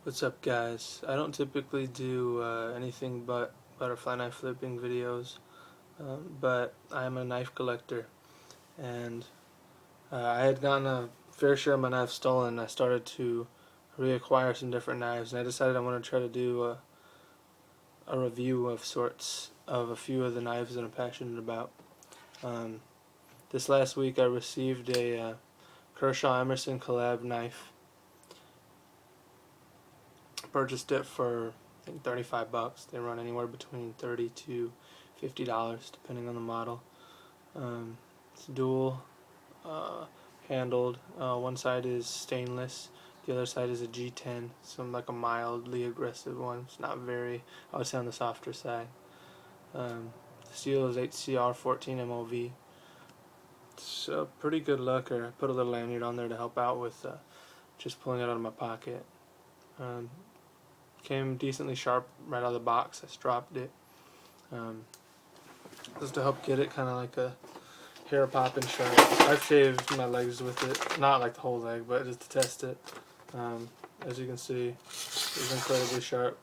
What's up, guys? I don't typically do anything but butterfly knife flipping videos, but I'm a knife collector, and I had gotten a fair share of my knives stolen. I started to reacquire some different knives, and I decided I want to try to do a review of sorts of a few of the knives that I'm passionate about. This last week I received a Kershaw Emerson collab knife. Purchased it for I think $35. They run anywhere between $30 to $50 depending on the model. It's dual handled. One side is stainless, the other side is a G10, so like a mildly aggressive one. It's not very, I would say, on the softer side. The steel is HCR 14 MOV. It's a pretty good looker. I put a little lanyard on there to help out with just pulling it out of my pocket. Came decently sharp right out of the box. I stropped it. Just to help get it kind of like a hair popping sharp. I've shaved my legs with it, not like the whole leg, but just to test it. As you can see, it's incredibly sharp.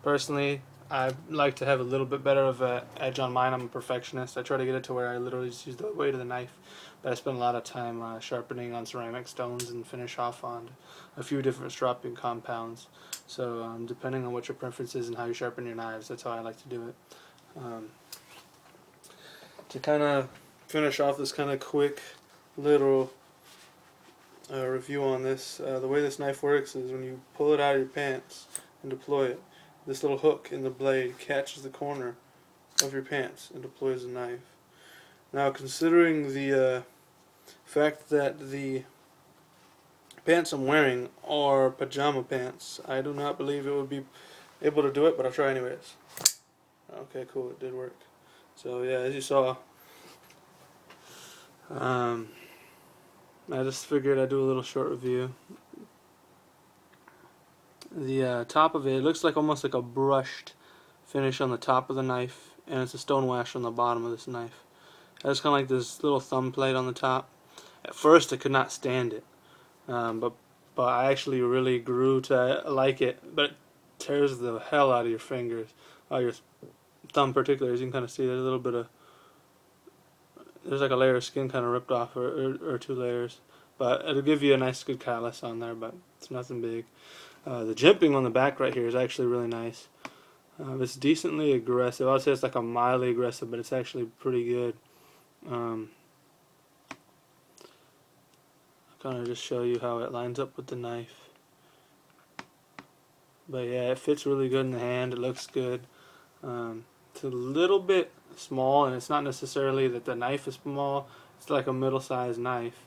Personally, I like to have a little bit better of an edge on mine. I'm a perfectionist. I try to get it to where I literally just use the weight of the knife, but I spend a lot of time sharpening on ceramic stones and finish off on a few different stropping compounds. So depending on what your preference is and how you sharpen your knives, that's how I like to do it. To kind of finish off this kind of quick little review on this, the way this knife works is when you pull it out of your pants and deploy it, this little hook in the blade catches the corner of your pants and deploys the knife. Now, considering the fact that the pants I'm wearing are pajama pants, I do not believe it would be able to do it, but I'll try anyways. Okay, cool, it did work. So yeah, as you saw, I just figured I'd do a little short review. The top of it looks like almost like a brushed finish on the top of the knife, and it's a stone wash on the bottom of this knife. It has kind of like this little thumb plate on the top. At first I could not stand it, but I actually really grew to like it. But it tears the hell out of your fingers, your thumb particularly. As you can kind of see, there's a little bit of, there's like a layer of skin kind of ripped off, or two layers. But it'll give you a nice good callus on there, but it's nothing big. The jimping on the back right here is actually really nice. It's decently aggressive. I would say it's like a mildly aggressive, but it's actually pretty good. I'll kind of just show you how it lines up with the knife. But yeah, it fits really good in the hand. It looks good. It's a little bit small, and it's not necessarily that the knife is small. It's like a middle-sized knife.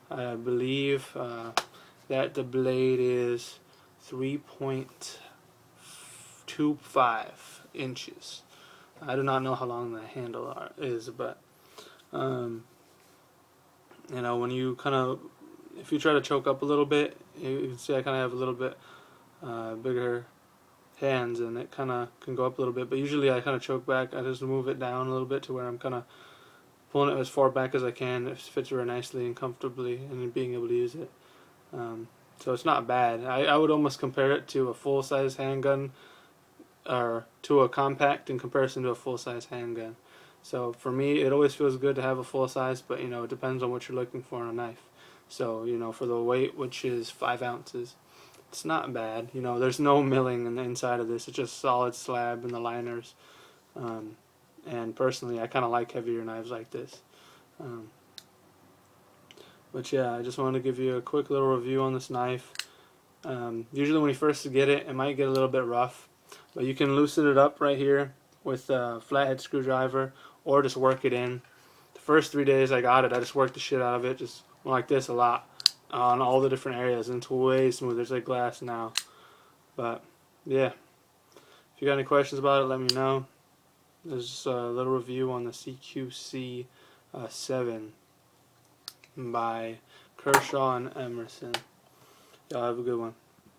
I believe that the blade is 3.25 inches. I do not know how long the handle is, but you know, when you kind of, if you try to choke up a little bit, you can see I kind of have a little bit bigger hands, and it kind of can go up a little bit, but usually I kind of choke back. I just move it down a little bit to where I'm kind of pulling it as far back as I can. It fits very nicely and comfortably, and being able to use it. So it's not bad. I would almost compare it to a full-size handgun, or to a compact in comparison to a full-size handgun. So for me, it always feels good to have a full-size, but you know, it depends on what you're looking for in a knife. So you know, for the weight, which is 5 ounces, it's not bad. You know, there's no milling in the inside of this. It's just solid slab in the liners. And personally, I kind of like heavier knives like this. But yeah, I just wanted to give you a quick little review on this knife. Usually when you first get it, it might get a little bit rough, but you can loosen it up right here with a flathead screwdriver, or just work it in. The first 3 days I got it, I just worked the shit out of it, just went like this a lot on all the different areas, and it's way smoother. It's like glass now. But yeah, if you got any questions about it, let me know. There's a little review on the Cqc 7 by Kershaw and Emerson. Y'all have a good one.